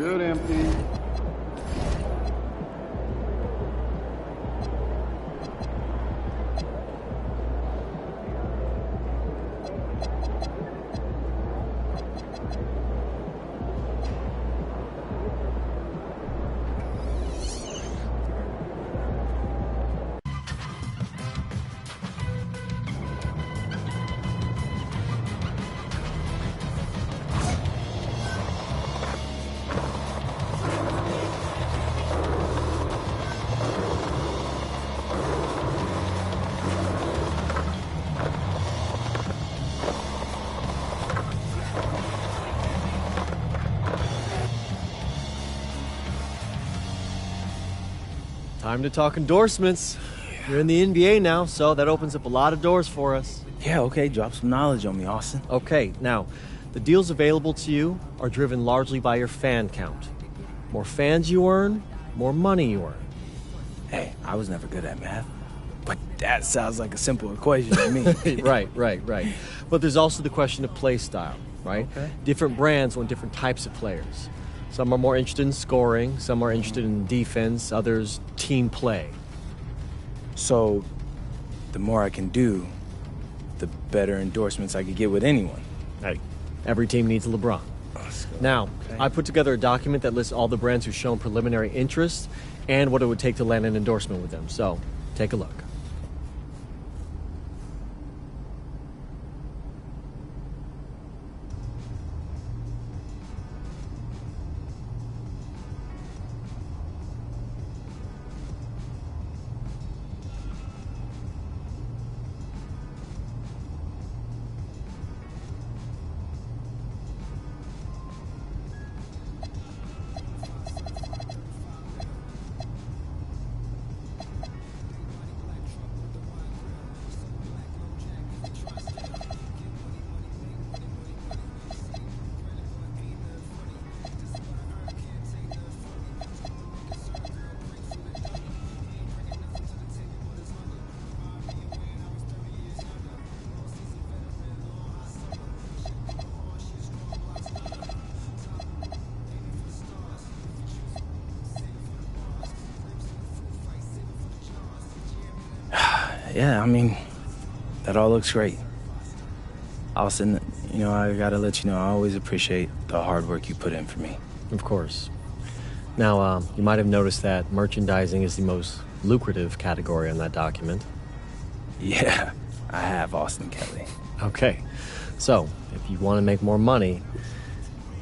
good, MP. Time to talk endorsements. You're in the NBA now, so that opens up a lot of doors for us. Yeah, okay, drop some knowledge on me, Austin. Okay, now, the deals available to you are driven largely by your fan count. More fans you earn, more money you earn. Hey, I was never good at math, but that sounds like a simple equation to me. Right. But there's also the question of play style, right? Okay. Different brands want different types of players. Some are more interested in scoring, some are interested in defense, others team play. So, the more I can do, the better endorsements I could get with anyone. Hey, every team needs a LeBron. Now, okay. I put together a document that lists all the brands who've shown preliminary interest and what it would take to land an endorsement with them. So, take a look. Yeah, I mean, that all looks great. Austin, I gotta let you know, I always appreciate the hard work you put in for me. Of course. Now, you might have noticed that merchandising is the most lucrative category on that document. Yeah, I have, Austin Kelly. Okay, so if you want to make more money,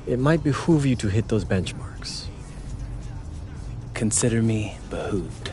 it might behoove you to hit those benchmarks. Consider me behooved.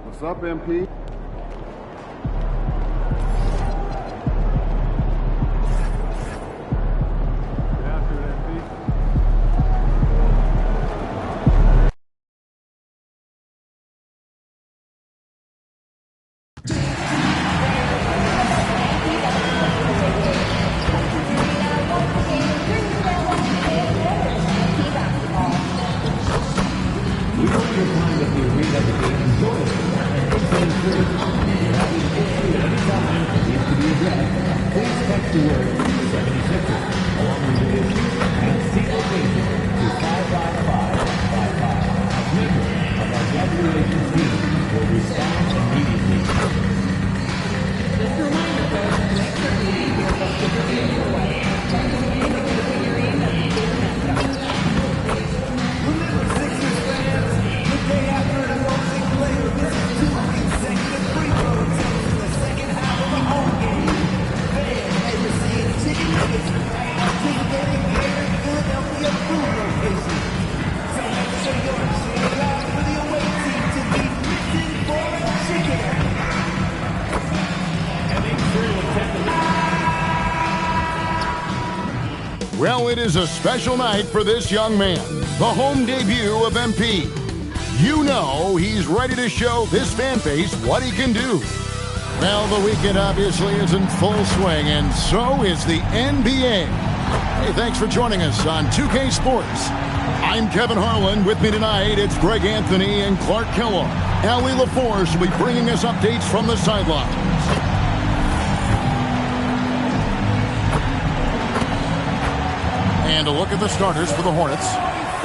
What's up, MP? Get after it, MP. Well, it is a special night for this young man, the home debut of MP. You know he's ready to show this fan base what he can do. Well, the weekend obviously is in full swing, and so is the NBA. Hey, thanks for joining us on 2K Sports. I'm Kevin Harlan. With me tonight, it's Greg Anthony and Clark Kellogg. Allie LaForce will be bringing us updates from the sidelines. And a look at the starters for the Hornets.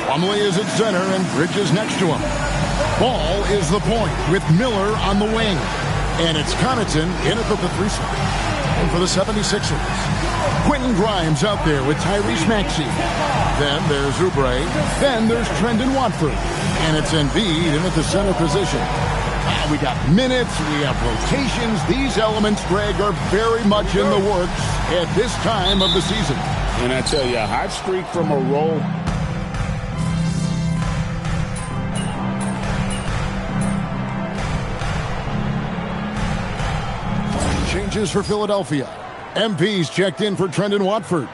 Plumlee is at center and Bridges next to him. Ball is the point with Miller on the wing. And it's Connaughton in at the 3 slot. And for the 76ers, Quentin Grimes out there with Tyrese Maxey. Then there's Oubre. Then there's Trendon Watford. And it's Embiid in at the center position. We got minutes, we have rotations. These elements, Greg, are very much in the works at this time of the season. And I tell you, a hot streak from a roll. Changes for Philadelphia. MP's checked in for Trendon Watford.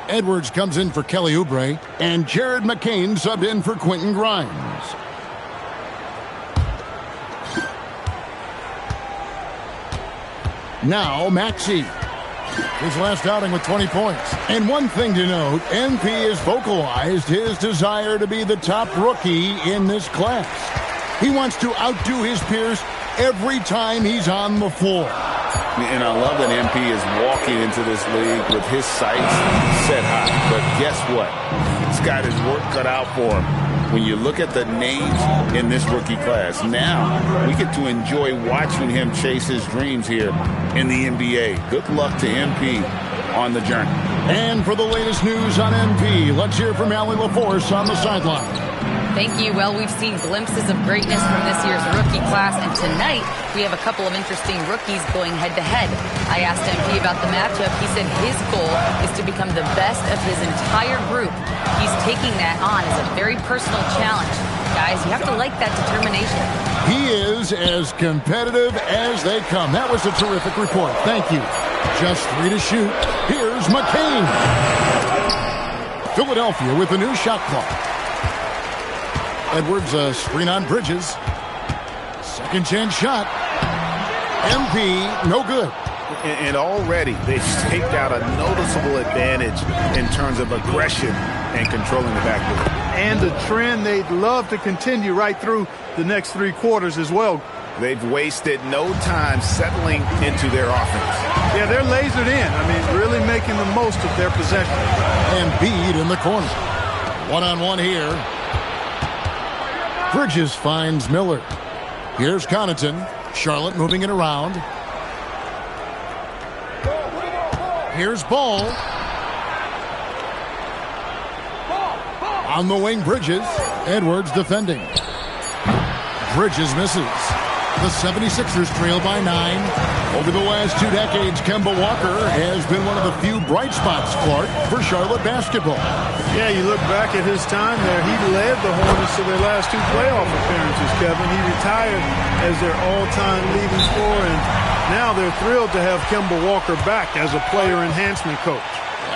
Edwards comes in for Kelly Oubre. And Jared McCain subbed in for Quentin Grimes. Now Maxey. His last outing with 20 points. And one thing to note, MP has vocalized his desire to be the top rookie in this class. He wants to outdo his peers every time he's on the floor. And I love that MP is walking into this league with his sights set high. But guess what? He's got his work cut out for him. When you look at the names in this rookie class, now we get to enjoy watching him chase his dreams here in the NBA. Good luck to MP on the journey. And for the latest news on MP, let's hear from Allie LaForce on the sideline. Thank you. Well, we've seen glimpses of greatness from this year's rookie class, and tonight we have a couple of interesting rookies going head-to-head. I asked MP about the matchup. He said his goal is to become the best of his entire group. He's taking that on as a very personal challenge. Guys, you have to like that determination. He is as competitive as they come. That was a terrific report. Thank you. Just 3 to shoot. Here's McCain. Philadelphia with a new shot clock. Edwards a screen on Bridges. Second chance shot. MP, no good. And already they've staked out a noticeable advantage in terms of aggression and controlling the backcourt. And a trend they'd love to continue right through the next 3 quarters as well. They've wasted no time settling into their offense. Yeah, they're lasered in. I mean, really making the most of their possession. Embiid in the corner. One-on-one here. Bridges finds Miller. Here's Connaughton. Charlotte moving it around. Here's Ball. On the wing, Bridges. Edwards defending. Bridges misses. The 76ers trail by 9. Over the last 2 decades, Kemba Walker has been one of the few bright spots, Clark, for Charlotte basketball. Yeah, you look back at his time there, he led the Hornets to their last 2 playoff appearances, Kevin. He retired as their all-time leading scorer, and now they're thrilled to have Kemba Walker back as a player enhancement coach.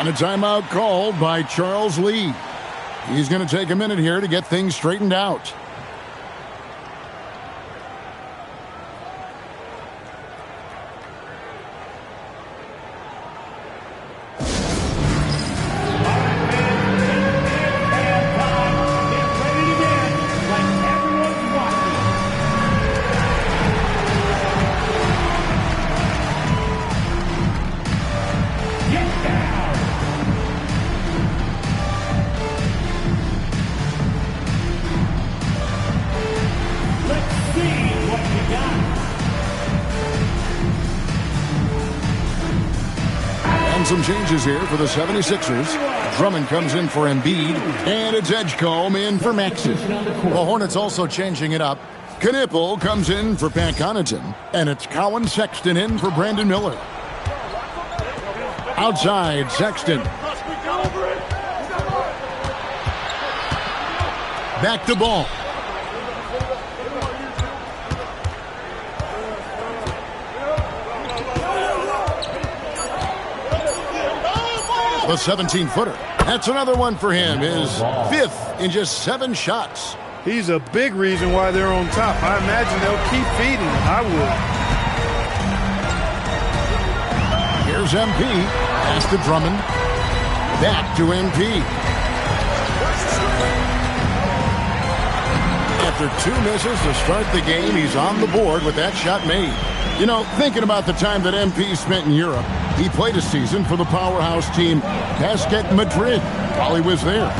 And a timeout called by Charles Lee. He's going to take a minute here to get things straightened out. Some changes here for the 76ers. Drummond comes in for Embiid, and it's Edgecombe in for Maxey. The Hornets also changing it up. Knippel comes in for Pat Connaughton, and it's Colin Sexton in for Brandon Miller. Outside, Sexton. Back to Ball. The 17-footer. That's another one for him, his 5th in just 7 shots. He's a big reason why they're on top. I imagine they'll keep feeding him. I would. Here's MP. Pass to Drummond. Back to MP. After 2 misses to start the game, he's on the board with that shot made. You know, thinking about the time that MP spent in Europe, he played a season for the powerhouse team Basket Madrid while he was there.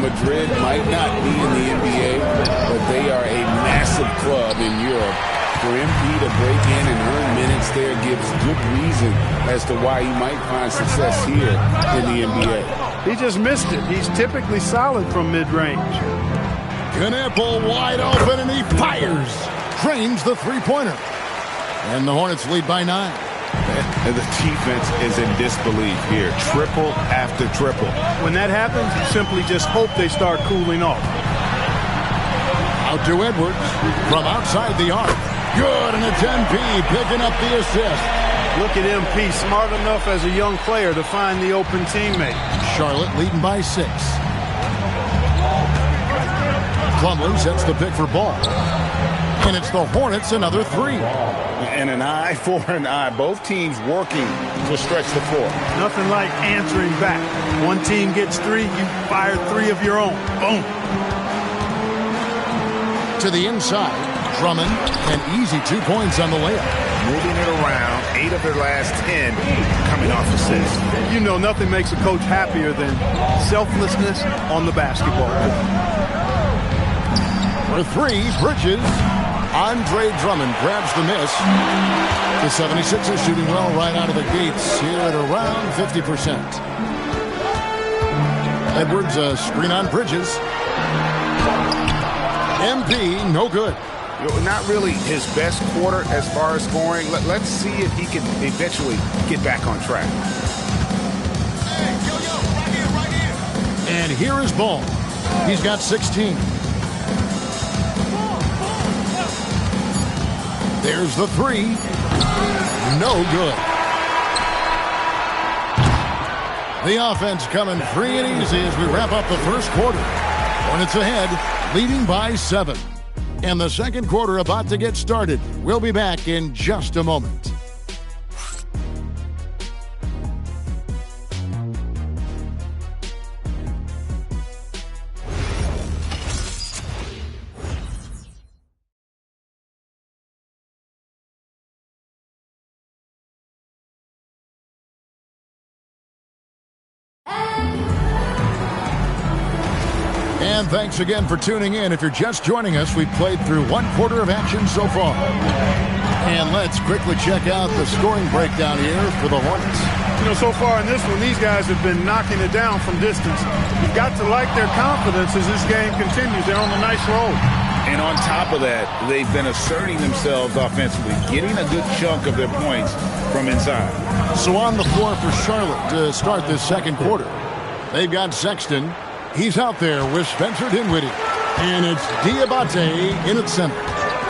Madrid might not be in the NBA, but they are a massive club in Europe. For MP to break in and earn minutes there gives good reason as to why he might find success here in the NBA. He just missed it. He's typically solid from mid-range. Knappel wide open, and he fires. Drains the three-pointer. And the Hornets lead by 9. And the defense is in disbelief here. Triple after triple. When that happens, you simply just hope they start cooling off. Out to Edwards from outside the arc. Good, and it's MP picking up the assist. Look at MP, smart enough as a young player to find the open teammate. Charlotte leading by 6. Plumlee sets the pick for Ball. And it's the Hornets another 3. And an eye for an eye. Both teams working to stretch the floor. Nothing like answering back. One team gets 3, you fire 3 of your own. Boom. To the inside, Drummond, an easy 2 points on the layup. Moving it around, 8 of their last 10 coming off assists. You know, nothing makes a coach happier than selflessness on the basketball court. For 3, Bridges. Andre Drummond grabs the miss. The 76ers shooting well right out of the gates here at around 50%. Edwards, a screen on Bridges. MP, no good. Not really his best quarter as far as scoring. Let's see if he can eventually get back on track. And here is Ball. He's got 16. There's the 3. No good. The offense coming free and easy as we wrap up the first quarter. Hornets ahead, leading by 7. And the second quarter about to get started. We'll be back in just a moment. And thanks again for tuning in. If you're just joining us, we've played through 1 quarter of action so far. And let's quickly check out the scoring breakdown here for the Hornets. You know, so far in this one, these guys have been knocking it down from distance. You've got to like their confidence as this game continues. They're on a nice roll. And on top of that, they've been asserting themselves offensively, getting a good chunk of their points from inside. So on the floor for Charlotte to start this second quarter, they've got Sexton. He's out there with Spencer Dinwiddie. And it's Diabate in at center.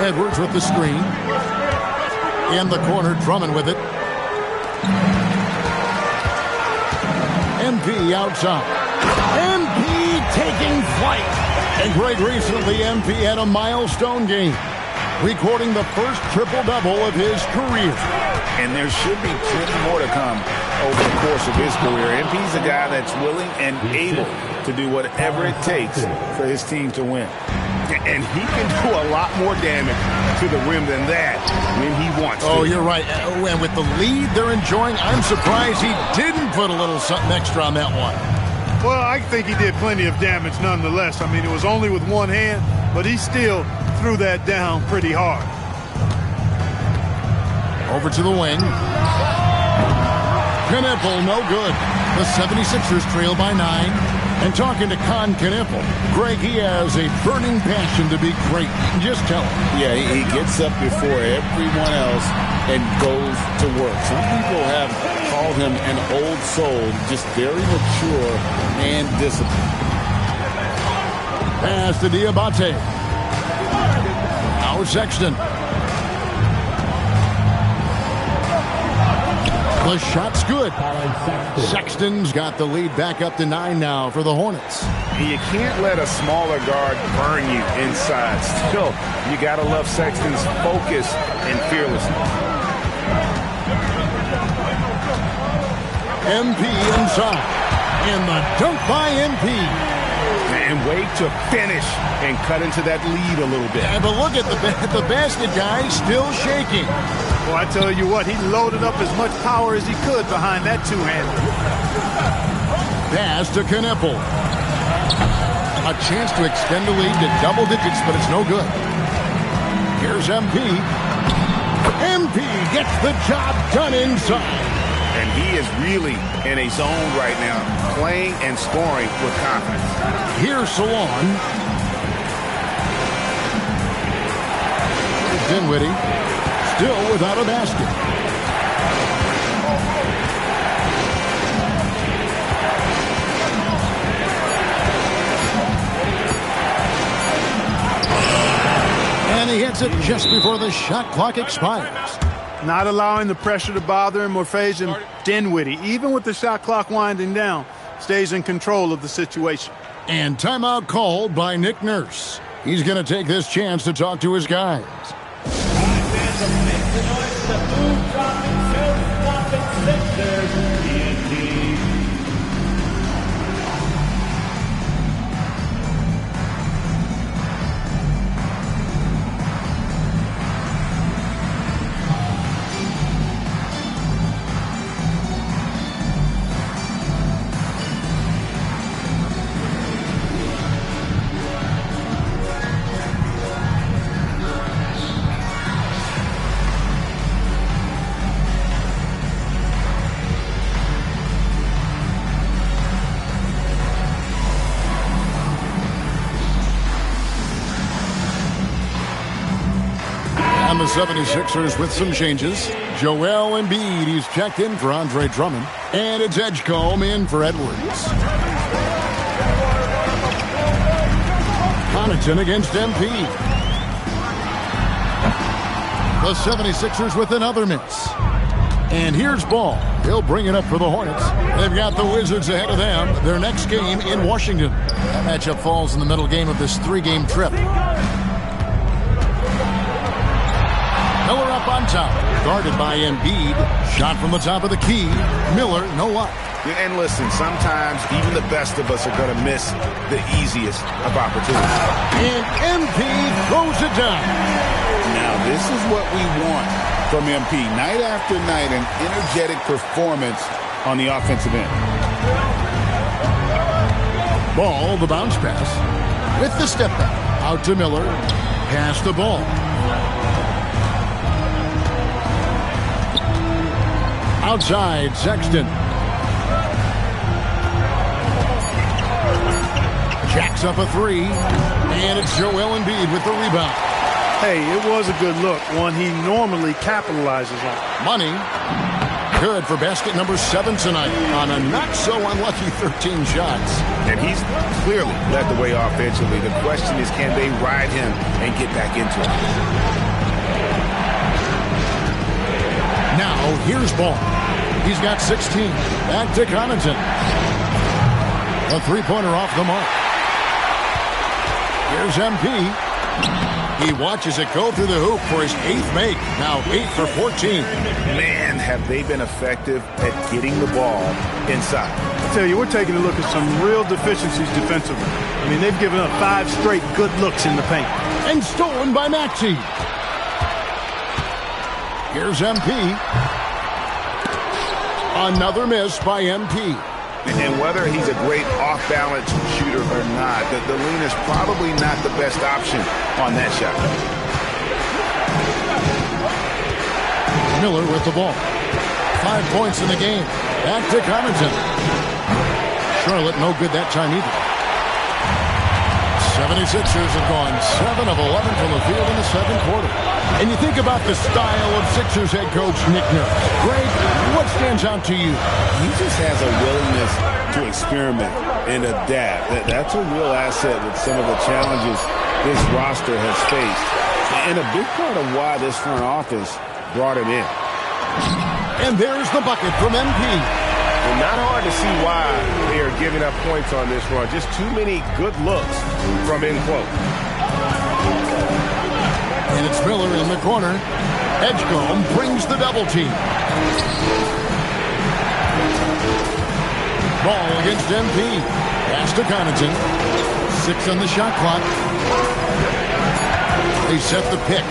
Edwards with the screen. In the corner, Drummond with it. MP outside. MP taking flight. And Greg, recently MP had a milestone game, recording the first triple-double of his career. And there should be plenty more to come over the course of his career. MP's a guy that's willing and able to do whatever it takes for his team to win. And he can do a lot more damage to the rim than that when he wants to. Oh, you're right. And with the lead they're enjoying, I'm surprised he didn't put a little something extra on that one. Well, I think he did plenty of damage nonetheless. I mean, it was only with one hand, but he still threw that down pretty hard. Over to the wing. Knappel, no good. The 76ers trail by 9. And talking to Knappel, Greg, he has a burning passion to be great. Just tell him. Yeah, he gets up before everyone else and goes to work. Some people have called him an old soul, just very mature and disciplined. Pass to Diabate. Now Sexton. The shot's good. Sexton's got the lead back up to 9 now for the Hornets. You can't let a smaller guard burn you inside. Still, you got to love Sexton's focus and fearlessness. MP inside. And the dunk by MP. And wait to finish and cut into that lead a little bit. Yeah, but look at the basket guy still shaking. Well, I tell you what, he loaded up as much power as he could behind that two-hander. Pass to Kneppel. A chance to extend the lead to double digits, but it's no good. Here's MP. MP gets the job done inside. And he is really in a zone right now, playing and scoring with confidence. Here's Salon. Dinwiddie, still without a basket. And he hits it just before the shot clock expires. Not allowing the pressure to bother him or phase him. Dinwiddie, even with the shot clock winding down, stays in control of the situation. And timeout called by Nick Nurse. He's going to take this chance to talk to his guys. The 76ers with some changes. Joel Embiid, he's checked in for Andre Drummond. And it's Edgecombe in for Edwards. Connaughton against MP. The 76ers with another miss. And here's Ball. He'll bring it up for the Hornets. They've got the Wizards ahead of them. Their next game in Washington. That matchup falls in the middle game of this 3-game trip. Miller up on top, guarded by Embiid. Shot from the top of the key. Miller, no luck. And listen, sometimes even the best of us are going to miss the easiest of opportunities. And MP throws it down. Now, this is what we want from MP. Night after night, an energetic performance on the offensive end. Ball, the bounce pass. With the step back. Out to Miller. Pass the ball. Outside, Sexton. Jacks up a three. And it's Joel Embiid with the rebound. Hey, it was a good look. One he normally capitalizes on. Money. Good for basket number 7 tonight on a not-so-unlucky 13 shots. And he's clearly led the way offensively. The question is, can they ride him and get back into it? Now, here's Ball. He's got 16. Back to Connaughton. A three-pointer off the mark. Here's MP. He watches it go through the hoop for his 8th make. Now 8 for 14. Man, have they been effective at getting the ball inside. I tell you, we're taking a look at some real deficiencies defensively. I mean, they've given up 5 straight good looks in the paint. And stolen by Maxey. Here's MP. Another miss by MP. And whether he's a great off-balance shooter or not, the lean is probably not the best option on that shot. Miller with the ball. 5 points in the game. Back to Connaughton. Charlotte no good that time either. 76ers have gone 7 of 11 from the field in the second quarter. And you think about the style of Sixers head coach Nick Nurse. Greg, what stands out to you? He just has a willingness to experiment and adapt. That's a real asset with some of the challenges this roster has faced. And a big part of why this front office brought him in. And there's the bucket from MP. And not hard to see why they are giving up points on this run. Just too many good looks from in close. And it's Miller in the corner. Edgecombe brings the double team. Ball against MP. Pass to Connaughton. 6 on the shot clock. They set the pick.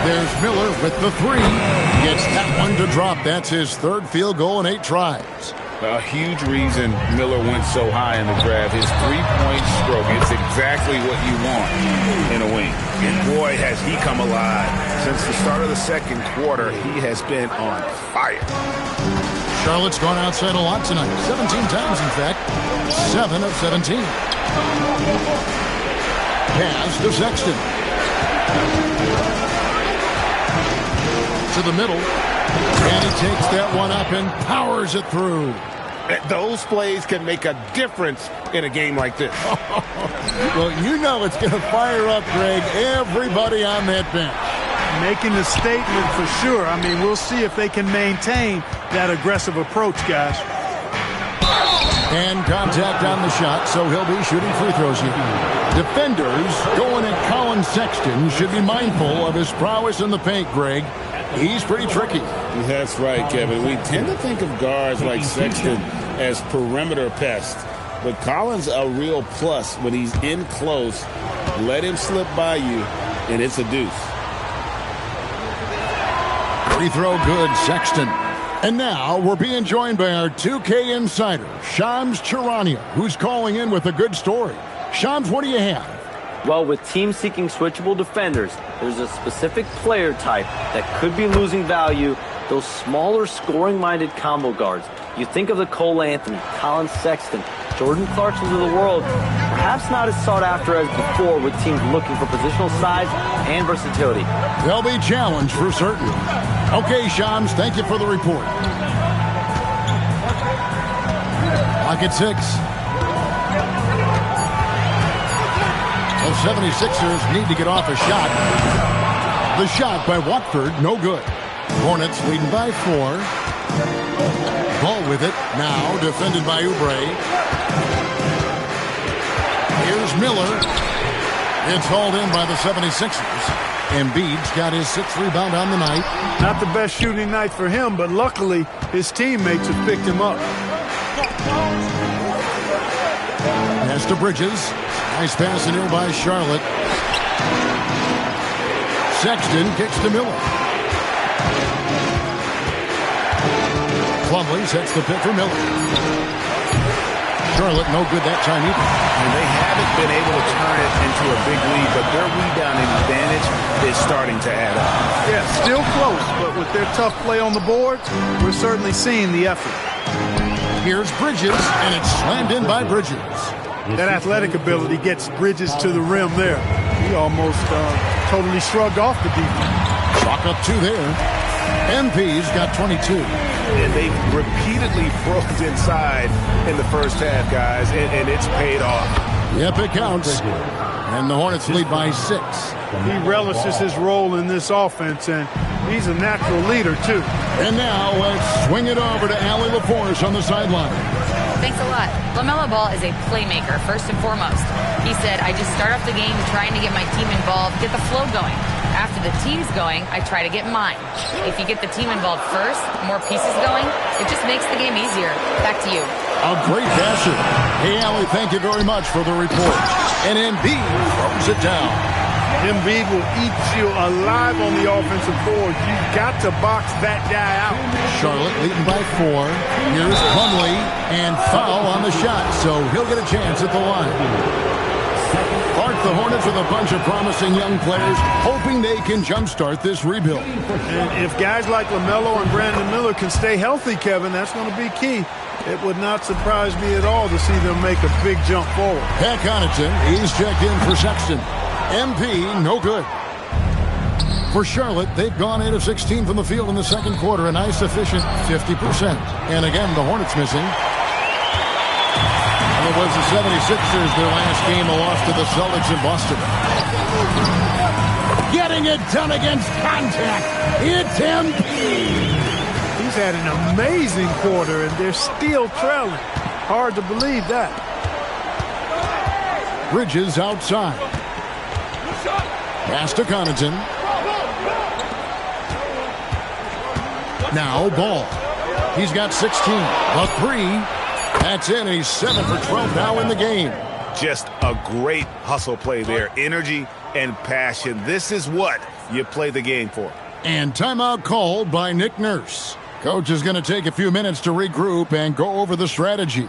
There's Miller with the 3. Gets that one to drop. That's his 3rd field goal in 8 tries. A huge reason Miller went so high in the draft. His three-point stroke. It's exactly what you want in a wing. And boy, has he come alive. Since the start of the second quarter, he has been on fire. Charlotte's gone outside a lot tonight. 17 times, in fact. 7 of 17. Pass to Sexton. To the middle. And he takes that one up and powers it through. Those plays can make a difference in a game like this. Well, you know it's going to fire up, Greg, everybody on that bench. Making a statement for sure. I mean, we'll see if they can maintain that aggressive approach, guys. And contact on the shot, so he'll be shooting free throws here. Defenders going at Colin Sexton should be mindful of his prowess in the paint, Greg. He's pretty tricky. That's right, Kevin. We tend to think of guards like Sexton as perimeter pests. But Collins a real plus when he's in close. Let him slip by you, and it's a deuce. Free throw good, Sexton. And now we're being joined by our 2K insider, Shams Charania, who's calling in with a good story. Shams, what do you have? Well, with teams seeking switchable defenders, there's a specific player type that could be losing value, those smaller scoring-minded combo guards. You think of the Cole Anthony, Colin Sexton, Jordan Clarksons of the world, perhaps not as sought after as before with teams looking for positional size and versatility. They'll be challenged for certain. Okay, Shams, thank you for the report. Pocket 6. The 76ers need to get off a shot. The shot by Watford, no good. Hornets leading by 4. Ball with it, now defended by Oubre. Here's Miller. It's hauled in by the 76ers. Embiid's got his 6th rebound on the night. Not the best shooting night for him, but luckily his teammates have picked him up. Pass to Bridges. Nice pass in here by Charlotte. Sexton kicks to Miller. Plumlee sets the pick for Miller. Charlotte no good that time either. And they haven't been able to turn it into a big lead, but their rebounding advantage is starting to add up. Yeah, still close, but with their tough play on the boards, we're certainly seeing the effort. Here's Bridges, and it's slammed in by Bridges. That athletic ability gets Bridges to the rim there. He almost totally shrugged off the defense. Chalk up 2 there. MP's got 22. And they repeatedly broke inside in the first half, guys, and it's paid off. Yep, it counts. And the Hornets lead by 6. He relishes his role in this offense, and he's a natural leader, too. And now let's swing it over to Allie LaForce on the sideline. Thanks a lot. LaMelo Ball is a playmaker, first and foremost. He said, I just start off the game trying to get my team involved, get the flow going. After the team's going, I try to get mine. If you get the team involved first, more pieces going, it just makes the game easier. Back to you. A great passer. Hey, Allie, thank you very much for the report. And Embiid throws it down. Embiid will eat you alive on the offensive board. You've got to box that guy out. Charlotte leading by 4. Here's Plumlee, and foul on the shot, so he'll get a chance at the line. Clark, the Hornets with a bunch of promising young players, hoping they can jumpstart this rebuild. And if guys like LaMelo and Brandon Miller can stay healthy, Kevin, that's going to be key. It would not surprise me at all to see them make a big jump forward. Pat Connaughton, he's checked in for Sexton. MP, no good. For Charlotte, they've gone 8 of 16 from the field in the second quarter, a nice efficient 50%. And again, the Hornets missing. It was the 76ers, their last game, a loss to the Celtics in Boston. Getting it done against contact. It's MP. He He's had an amazing quarter, and they're still trailing. Hard to believe that. Bridges outside. Pass to Connaughton. Now Ball. He's got 16. A three. That's in. He's 7 for 12 now in the game. Just a great hustle play there. Energy and passion. This is what you play the game for. And timeout called by Nick Nurse. Coach is going to take a few minutes to regroup and go over the strategy.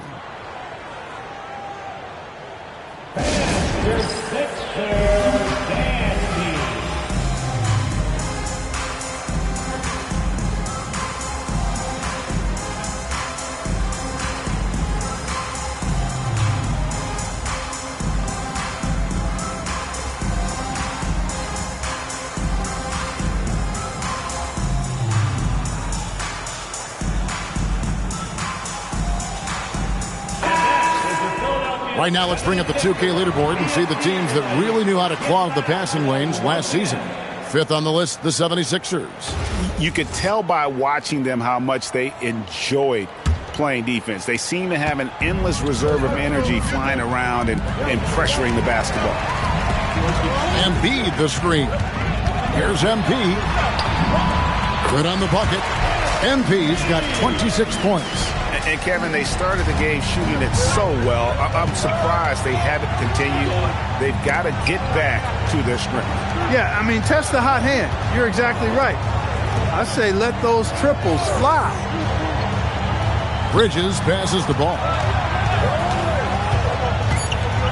Right now, let's bring up the 2K leaderboard and see the teams that really knew how to clog the passing lanes last season. 5th on the list, the 76ers. You could tell by watching them how much they enjoyed playing defense. They seem to have an endless reserve of energy flying around and pressuring the basketball. Embiid the screen. Here's MP. Good on the bucket. MP's got 26 points. And Kevin, they started the game shooting it so well. I'm surprised they haven't continued. They've got to get back to their strength. Yeah, I mean, test the hot hand. You're exactly right. I say let those triples fly. Bridges passes the ball.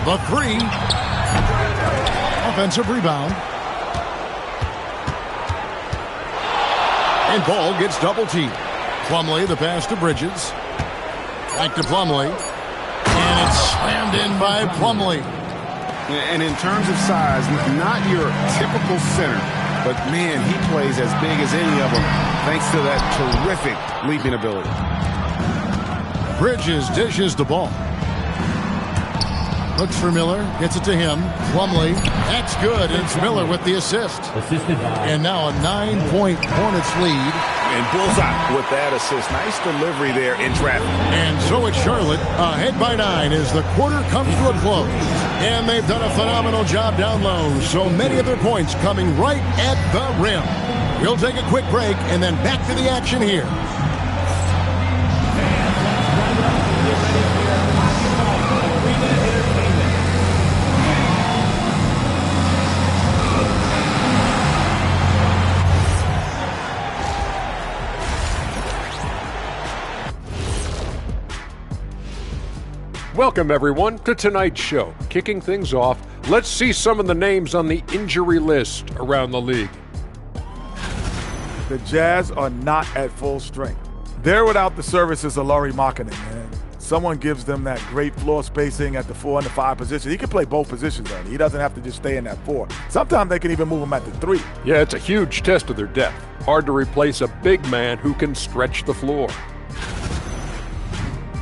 The three. Offensive rebound. And Ball gets double-teamed. Plumlee, the pass to Bridges. Back to Plumlee. And it's slammed in by Plumlee. And in terms of size, not your typical center, but man, he plays as big as any of them thanks to that terrific leaping ability. Bridges dishes the ball. Looks for Miller, gets it to him. Plumlee, that's good. It's Miller with the assist. And now a 9-point Hornets lead. And bullseye with that assist. Nice delivery there in traffic. And so it's Charlotte ahead by 9 as the quarter comes to a close. And they've done a phenomenal job down low. So many of their points coming right at the rim. We'll take a quick break and then back to the action here. Welcome, everyone, to tonight's show. Kicking things off, let's see some of the names on the injury list around the league. The Jazz are not at full strength. They're without the services of Lauri Markkanen, man. Someone gives them that great floor spacing at the 4 and the 5 position. He can play both positions, Ernie. He doesn't have to just stay in that 4. Sometimes they can even move him at the 3. Yeah, it's a huge test of their depth. Hard to replace a big man who can stretch the floor.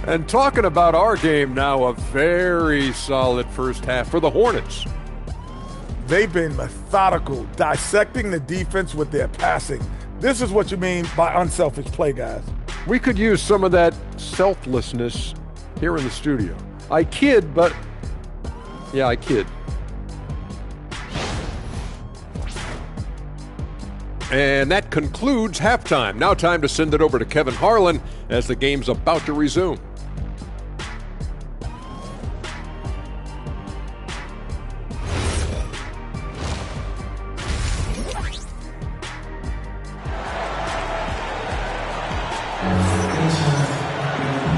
And talking about our game now, a very solid first half for the Hornets. They've been methodical, dissecting the defense with their passing. This is what you mean by unselfish play, guys. We could use some of that selflessness here in the studio. I kid, but yeah, I kid. And that concludes halftime. Now time to send it over to Kevin Harlan as the game's about to resume.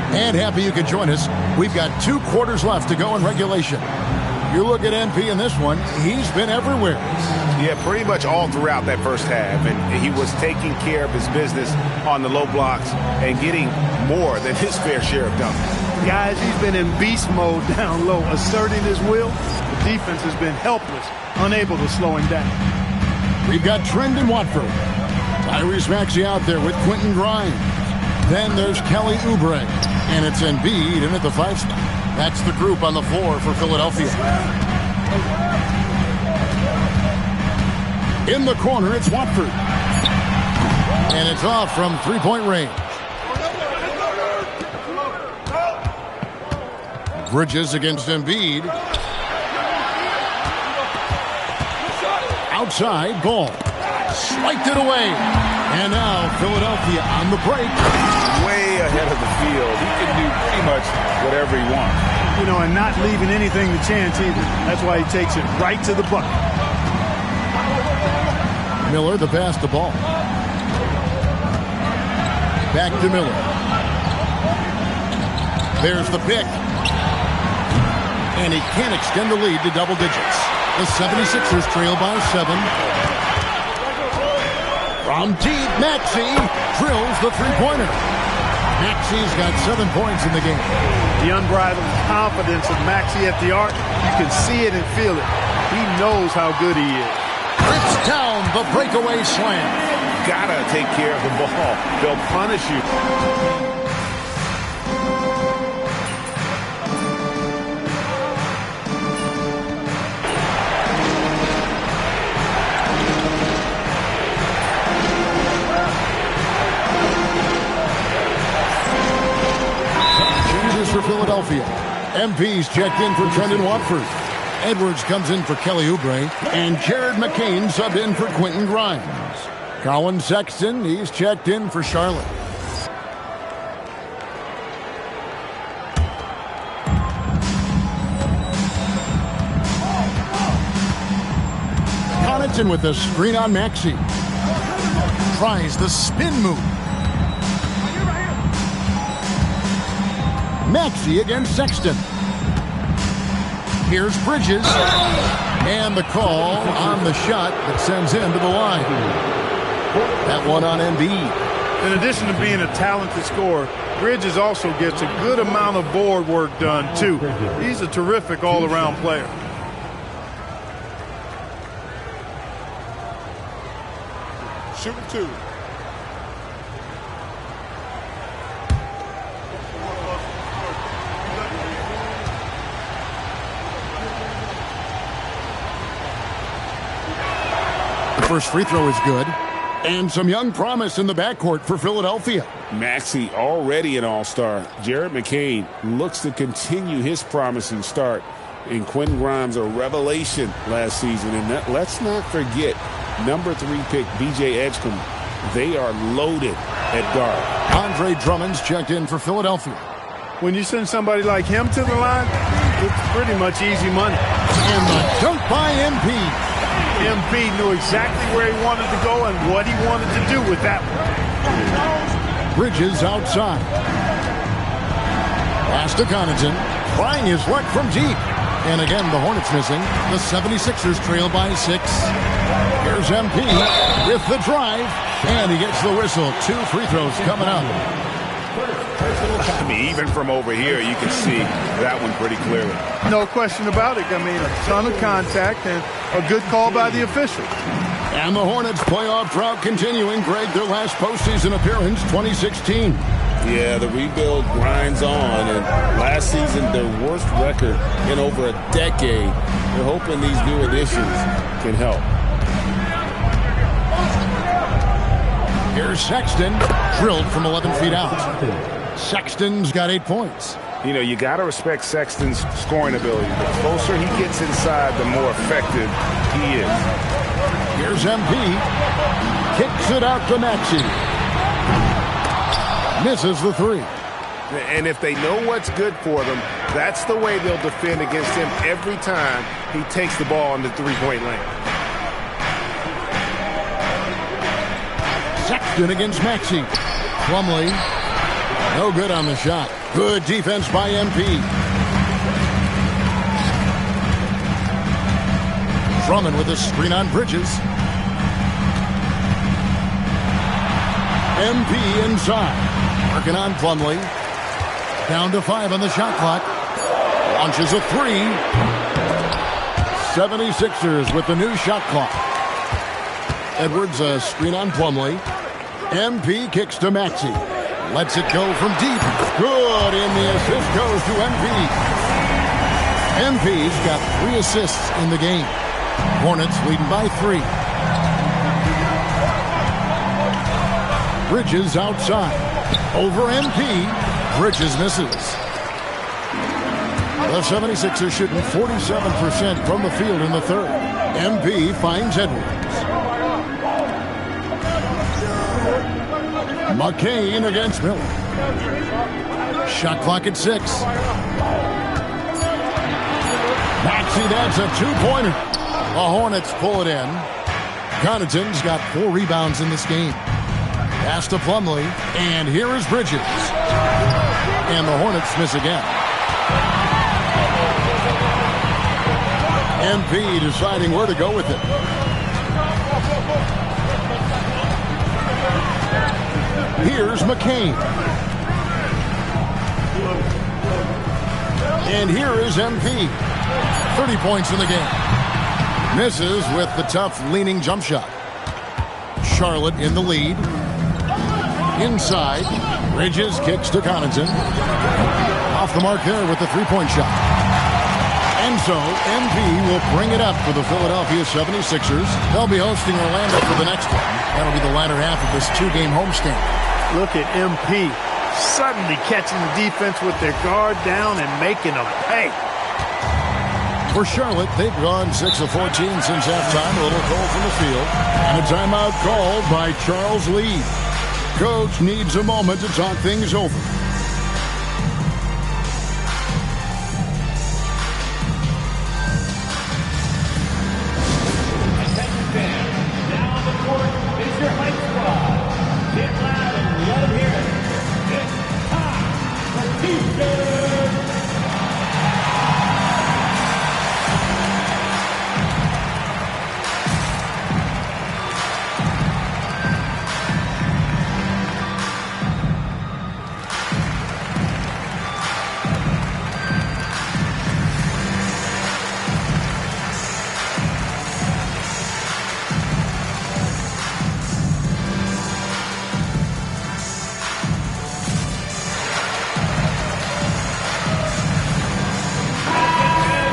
And happy you could join us. We've got 2 quarters left to go in regulation. You look at MP in this one, he's been everywhere. Yeah, pretty much all throughout that first half. And he was taking care of his business on the low blocks and getting more than his fair share of dunks. Guys, he's been in beast mode down low, asserting his will. The defense has been helpless, unable to slow him down. We've got Trendon Watford. Tyrese Maxey out there with Quentin Grimes. Then there's Kelly Oubre. And it's Embiid in at the 5 spot. That's the group on the floor for Philadelphia. In the corner, it's Watford. And it's off from three-point range. Bridges against Embiid. Outside, Ball. Swiped it away. And now Philadelphia on the break. Way ahead of the field. He can do pretty much whatever he wants. You know, and not leaving anything to chance either. That's why he takes it right to the bucket. Miller to pass the ball. Back to Miller. There's the pick. And he can't extend the lead to double digits. The 76ers trail by 7. From deep, Maxey drills the three-pointer. Maxey's got 7 points in the game. The unbridled confidence of Maxey at the arc, you can see it and feel it. He knows how good he is. Rips down the breakaway slam. Gotta take care of the ball. They'll punish you. For Philadelphia. MP's checked in for Trendon Watford. Edwards comes in for Kelly Oubre. And Jared McCain subbed in for Quentin Grimes. Colin Sexton, he's checked in for Charlotte. Connaughton with a screen on Maxey. Tries the spin move. Maxey against Sexton. Here's Bridges. And the call on the shot that sends him to the line. That one on Embiid. In addition to being a talented scorer, Bridges also gets a good amount of board work done, too. He's a terrific all-around player. Shooting 2. First free throw is good. And some young promise in the backcourt for Philadelphia. Maxey already an all-star. Jared McCain looks to continue his promising start. And Quentin Grimes, a revelation last season. And let's not forget, number 3 pick, B.J. Edgecombe. They are loaded at guard. Andre Drummond's checked in for Philadelphia. When you send somebody like him to the line, it's pretty much easy money. And the dunk by MP. MP knew exactly where he wanted to go and what he wanted to do with that one. Bridges outside. Pass to Connaughton. Trying his luck from deep. And again, the Hornets missing. The 76ers trail by 6. Here's MP with the drive. And he gets the whistle. 2 free throws coming up. I mean, even from over here, you can see that one pretty clearly. No question about it. I mean, a ton of contact and a good call by the official. And the Hornets playoff drought continuing. Greg, their last postseason appearance, 2016. Yeah, the rebuild grinds on. And last season, their worst record in over a decade. They're hoping these new additions can help. Here's Sexton, drilled from 11 feet out. Sexton's got 8 points. You know, you got to respect Sexton's scoring ability. The closer he gets inside, the more effective he is. Here's MP. Kicks it out to Maxey. Misses the 3. And if they know what's good for them, that's the way they'll defend against him every time he takes the ball in the three-point lane. Sexton against Maxey. Plumlee. No good on the shot. Good defense by MP. Drummond with a screen on Bridges. MP inside. Working on Plumlee. Down to 5 on the shot clock. Launches a 3. 76ers with the new shot clock. Edwards a screen on Plumlee. MP kicks to Maxey. Lets it go from deep. Good, and the assist goes to MP. MP's got 3 assists in the game. Hornets leading by 3. Bridges outside. Over MP. Bridges misses. The 76ers shooting 47% from the field in the third. MP finds Edwards. McCain against Miller. Shot clock at 6. Maxey, that's a two-pointer. The Hornets pull it in. Connaughton's got 4 rebounds in this game. Pass to Plumlee, and here is Bridges. And the Hornets miss again. MP deciding where to go with it. Here's McCain. And here is MP. 30 points in the game. Misses with the tough leaning jump shot. Charlotte in the lead. Inside. Bridges kicks to Connaughton. Off the mark there with the three-point shot. And so MP will bring it up for the Philadelphia 76ers. They'll be hosting Orlando for the next one. That'll be the latter half of this 2-game homestand. Look at MP suddenly catching the defense with their guard down and making them pay. For Charlotte, they've gone 6 of 14 since halftime. A little cold from the field. And a timeout called by Charles Lee. Coach needs a moment to talk things over.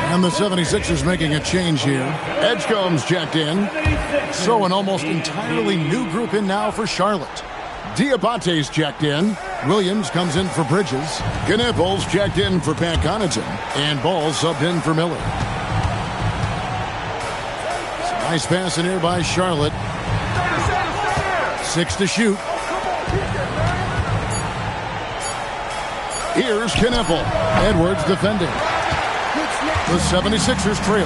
And the 76ers making a change here. Edgecombe's checked in. So an almost entirely new group in now for Charlotte. Diabate's checked in. Williams comes in for Bridges. Knippel's checked in for Pat Connaughton. And Ball subbed in for Miller. Nice pass in here by Charlotte. 6 to shoot. Here's Knippel. Edwards defending. The 76ers trail.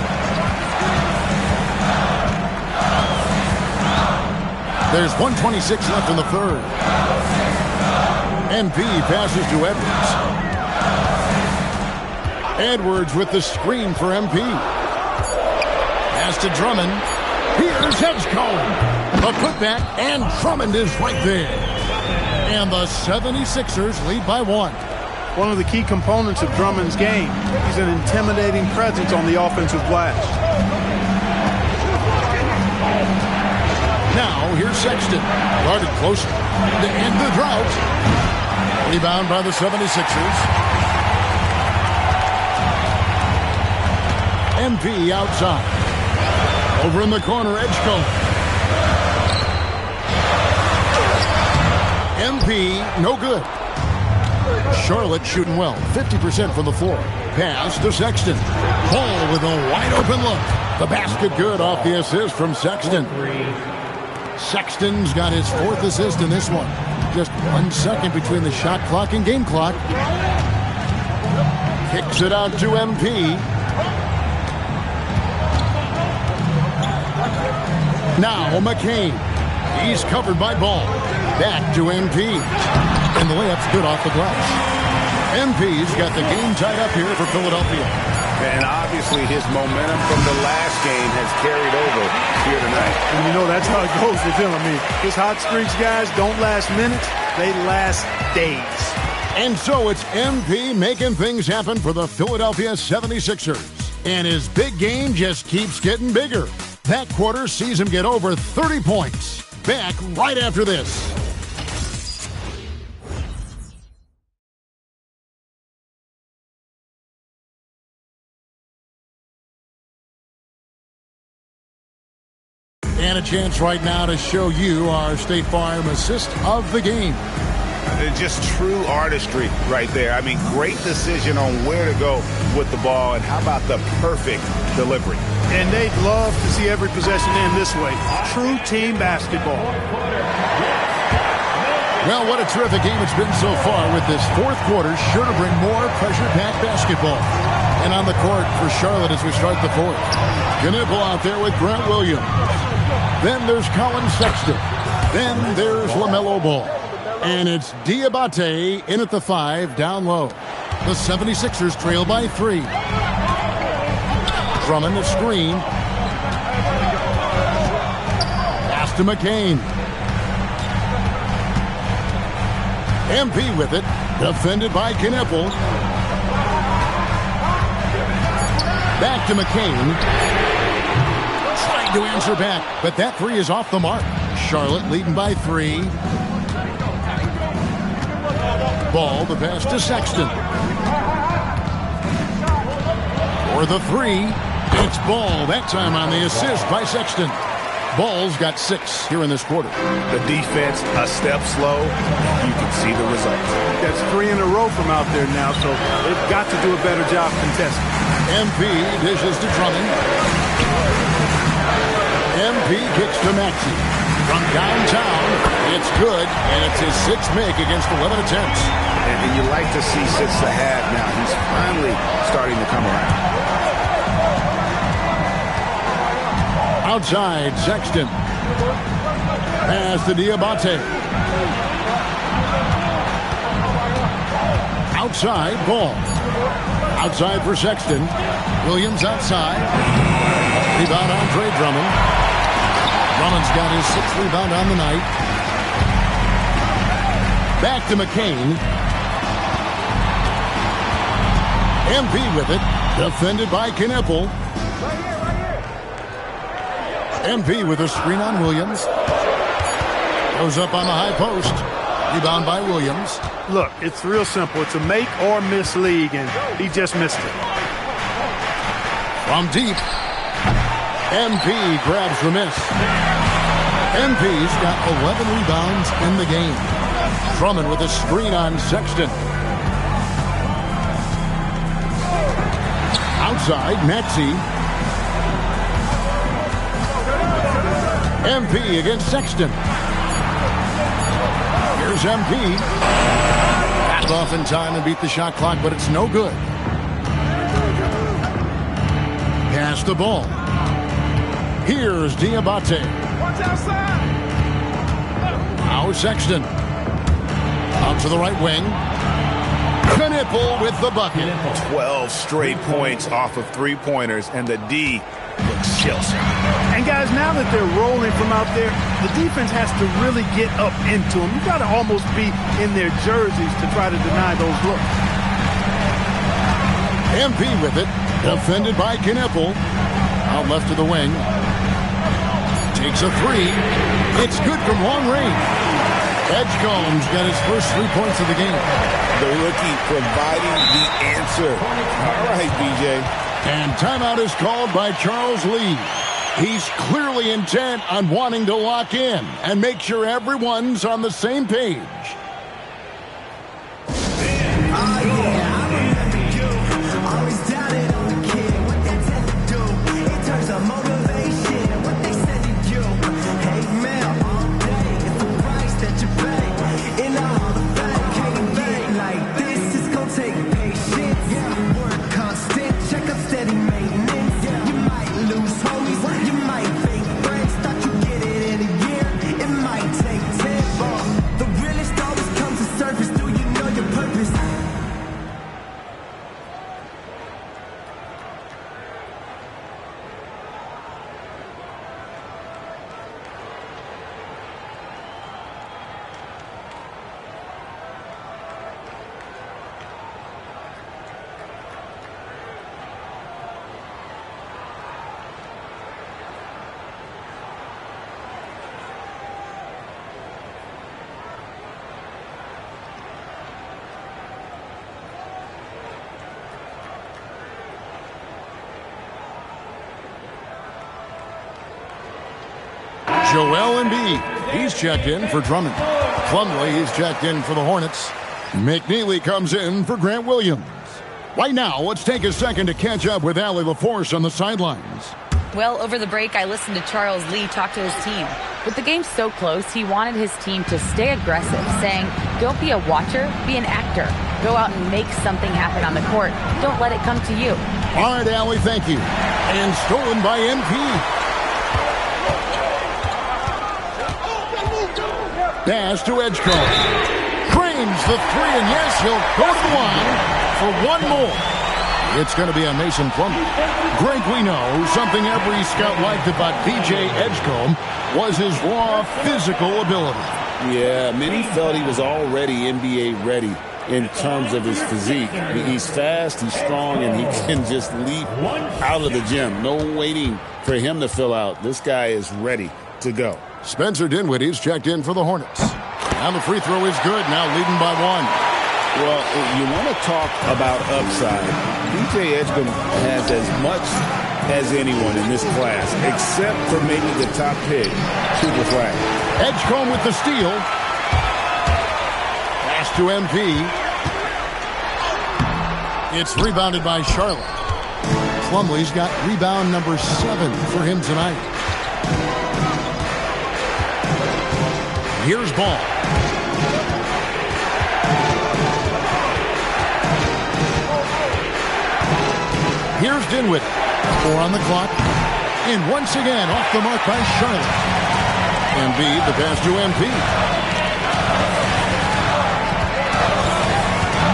There's 1:26 left in the third. MP passes to Edwards. Edwards with the screen for MP. Pass to Drummond. Here's Edgecombe. The putback, and Drummond is right there. And the 76ers lead by 1. One of the key components of Drummond's game. He's an intimidating presence on the offensive glass. Now, here's Sexton. Guarded closer. To end the drought. Rebound by the 76ers. MP outside. Over in the corner, Edgecombe. MP, no good. Charlotte shooting well, 50% from the floor. Pass to Sexton. Ball with a wide open look. The basket good off the assist from Sexton. Sexton's got his 4th assist in this one. Just 1 second between the shot clock and game clock. Kicks it out to MP. Now McCain. He's covered by Ball. Back to MP. And the layup's good off the glass. MP's got the game tied up here for Philadelphia. And obviously his momentum from the last game has carried over here tonight. And you know that's how it goes with him. I mean, his hot streaks, guys, don't last minutes. They last days. And so it's MP making things happen for the Philadelphia 76ers. And his big game just keeps getting bigger. That quarter sees him get over 30 points. Back right after this. And a chance right now to show you our State Farm assist of the game. Just true artistry right there. I mean, great decision on where to go with the ball, and how about the perfect delivery. And they'd love to see every possession end this way. True team basketball. Well, what a terrific game it's been so far, with this fourth quarter sure to bring more pressure-packed basketball. And on the court for Charlotte as we start the fourth. Knipple out there with Grant Williams. Then there's Colin Sexton. Then there's LaMelo Ball. And it's Diabate in at the 5, down low. The 76ers trail by 3. Drummond the screen. Pass to McCain. MP with it. Defended by Knipple. Back to McCain. Trying to answer back, but that 3 is off the mark. Charlotte leading by 3. Ball, the pass to Sexton. For the 3, it's Ball. That time on the assist by Sexton. Ball's got 6 here in this quarter. The defense a step slow. You can see the results. That's 3 in a row from out there now, so they've got to do a better job contesting. MP dishes to Drummond. MP kicks to Maxey. From downtown, it's good, and it's his 6th make against 11 attempts. And you like to see since the half now. He's finally starting to come around. Outside, Sexton. Pass to Diabate. Outside, Ball. Outside for Sexton. Williams outside. Rebound Andre Drummond. Drummond's got his 6th rebound on the night. Back to McCain. MP with it. Defended by Knipple. MP with a screen on Williams. Goes up on the high post. Rebound by Williams. Look, it's real simple. It's a make or miss league, and he just missed it. From deep. MP grabs the miss. MP's got 11 rebounds in the game. Drummond with a screen on Sexton. Outside, Maxey. MP against Sexton. Here's MP. Backed off in time and beat the shot clock, but it's no good. Pass the ball. Here's Diabate. Now Sexton. Out to the right wing. Knipple with the bucket. 12 straight points off of 3-pointers, and the D looks chills. And guys, now that they're rolling from out there, the defense has to really get up into them. You've got to almost be in their jerseys to try to deny those looks. MP with it. Defended by Knipple. Out left to the wing. Takes a 3. It's good from long range. Edgecombe's got his first 3 points of the game. The rookie providing the answer. All right, BJ. And timeout is called by Charles Lee. He's clearly intent on wanting to lock in and make sure everyone's on the same page. The realest Joel Embiid, he's checked in for Drummond. Plumlee, he's checked in for the Hornets. McNeely comes in for Grant Williams. Right now, let's take a second to catch up with Allie LaForce on the sidelines. Well, over the break, I listened to Charles Lee talk to his team. With the game so close, he wanted his team to stay aggressive, saying, don't be a watcher, be an actor. Go out and make something happen on the court. Don't let it come to you. All right, Allie, thank you. And stolen by MP. Pass to Edgecombe. Drains the three, and yes, he'll go to the line for one more. It's going to be a Mason Plumlee. Greg, we know something every scout liked about DJ Edgecombe was his raw physical ability. Yeah, many felt he was already NBA ready in terms of his physique. He's fast, he's strong, and he can just leap out of the gym. No waiting for him to fill out. This guy is ready to go. Spencer Dinwiddie's checked in for the Hornets. And the free throw is good, now leading by one. Well, you want to talk about upside. DJ Edgecombe has as much as anyone in this class, except for maybe the top pick, Cooper Flag. Edgecombe with the steal. Pass to MP. It's rebounded by Charlotte. Plumlee's got rebound number 7 for him tonight. Here's Ball. Here's Dinwiddie. 4 on the clock. And once again, off the mark by Charlotte. Embiid, the pass to MP.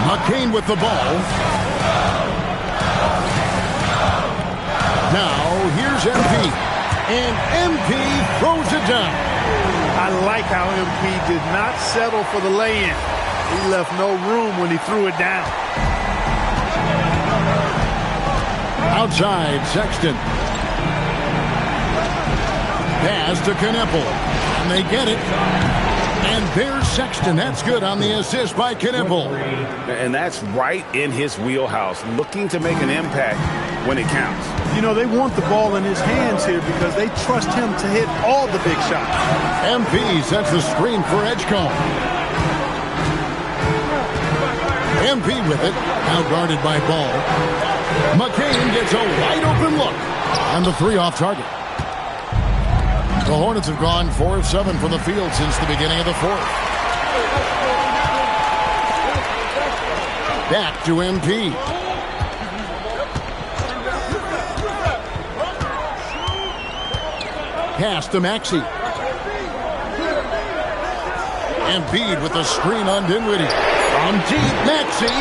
McCain with the ball. Now, here's MP. And MP throws it down. I like how MP did not settle for the lay-in. He left no room when he threw it down. Outside, Sexton. Pass to Knippel. And they get it. And there's Sexton. That's good on the assist by Knippel. And that's right in his wheelhouse, looking to make an impact when it counts. You know, they want the ball in his hands here because they trust him to hit all the big shots. MP sets the screen for Edgecombe. MP with it. Now guarded by Ball. McCain gets a wide-open look. And the 3 off target. The Hornets have gone 4 of 7 from the field since the beginning of the 4th. Back to MP. Pass to Maxey. Embiid with the screen on Dinwiddie. From deep, Maxey.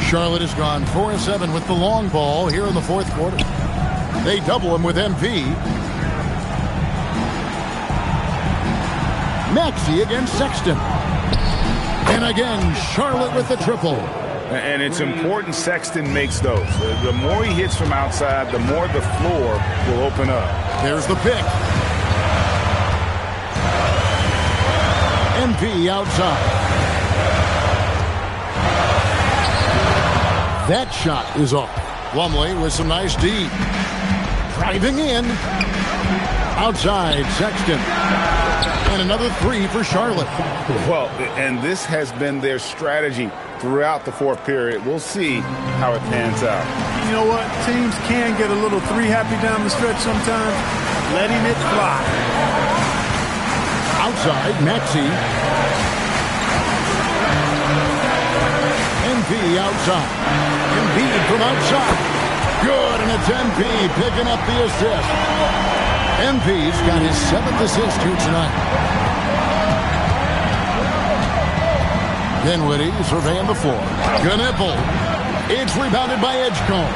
Charlotte has gone 4 of 7 with the long ball here in the 4th quarter. They double him with MP. Maxey against Sexton. And again, Charlotte with the triple. And it's important Sexton makes those. The more he hits from outside, the more the floor will open up. There's the pick. MP outside. That shot is off. Plumlee with some nice D. Driving in. Outside, Sexton. And another 3 for Charlotte. Well, and this has been their strategy throughout the 4th period. We'll see how it pans out. You know what? Teams can get a little 3-happy down the stretch sometimes. Letting it fly. Outside, Maxey. MP outside. Embiid from outside. Good, and it's MP picking up the assist. MP's got his 7th assist here tonight. Dinwiddie surveying the floor. Knippel. It's rebounded by Edgecombe.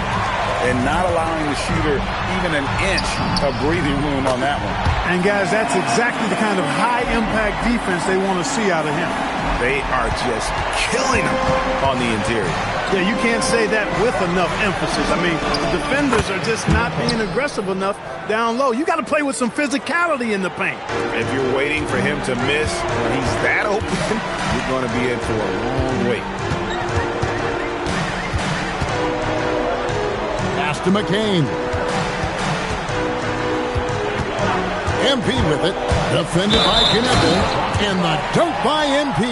And not allowing the shooter even an inch of breathing room on that one. And guys, that's exactly the kind of high-impact defense they want to see out of him. They are just killing him on the interior. Yeah, you can't say that with enough emphasis. I mean, the defenders are just not being aggressive enough down low. You got to play with some physicality in the paint. If you're waiting for him to miss when he's that open, you're going to be in for a long wait. Pass to McCain. MP with it. Defended by Knippel. And the dunk by MP.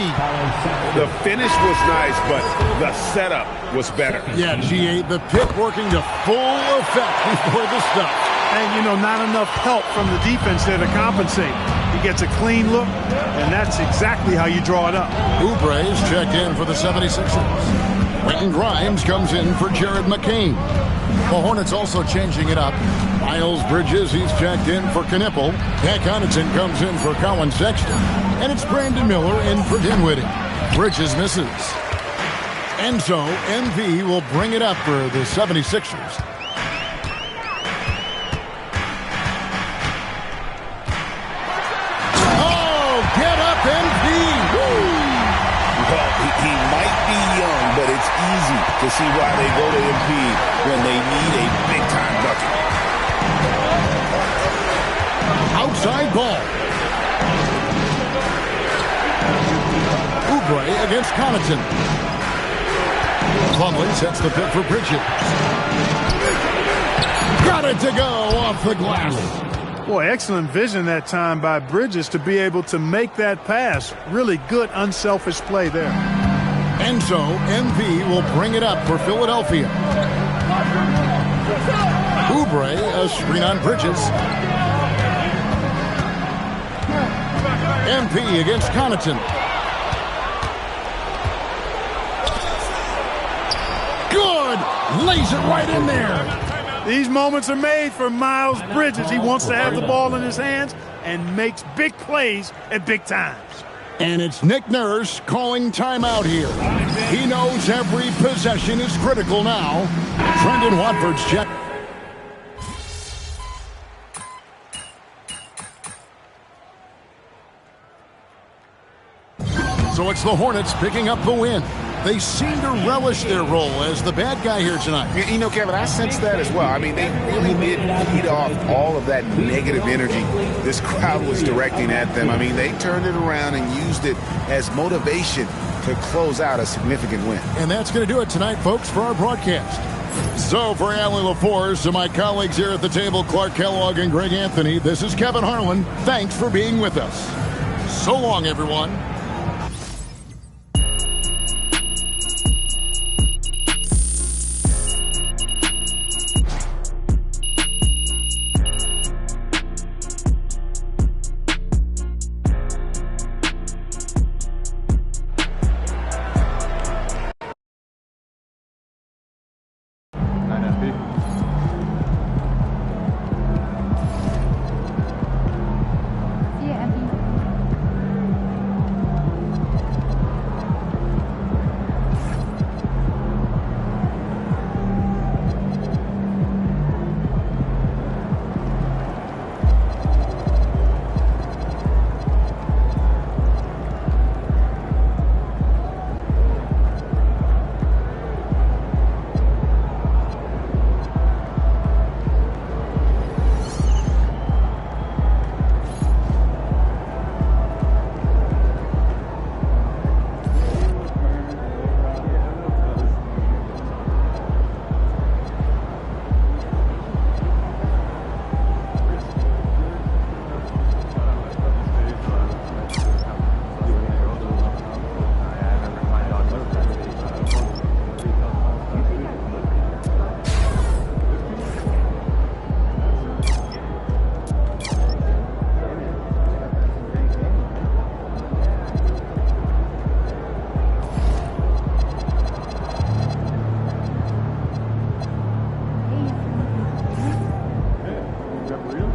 The finish was nice, but the setup was better. Yeah, GA, the pick working to full effect before the stuff. And, not enough help from the defense there to compensate. He gets a clean look, and that's exactly how you draw it up. Oubre is checked in for the 76ers. Quentin Grimes comes in for Jared McCain. The Hornets also changing it up. Miles Bridges, he's checked in for Knippel. Pat Connaughton comes in for Colin Sexton. And it's Brandon Miller in for Dinwiddie. Bridges misses. And so MV will bring it up for the 76ers. He might be young, but it's easy to see why they go to MP when they need a big-time bucket. Outside ball. Oubre against Connaughton. Plumlee sets the pick for Bridges. Got it to go off the glass. Boy, excellent vision that time by Bridges to be able to make that pass. Really good, unselfish play there. And so, MV will bring it up for Philadelphia. Oubre, a screen on Bridges. MP against Connaughton. Good! Lays it right in there. These moments are made for Miles Bridges. He wants to have the ball in his hands and makes big plays at big times. And it's Nick Nurse calling timeout here. He knows every possession is critical now. Trendon Watford's check. So it's the Hornets picking up the win. They seem to relish their role as the bad guy here tonight. Kevin, I sense that as well. I mean, they really did feed off all of that negative energy this crowd was directing at them. I mean, they turned it around and used it as motivation to close out a significant win. And that's going to do it tonight, folks, for our broadcast. So for Allie LaForce and my colleagues here at the table, Clark Kellogg and Greg Anthony, this is Kevin Harlan. Thanks for being with us. So long, everyone. Really?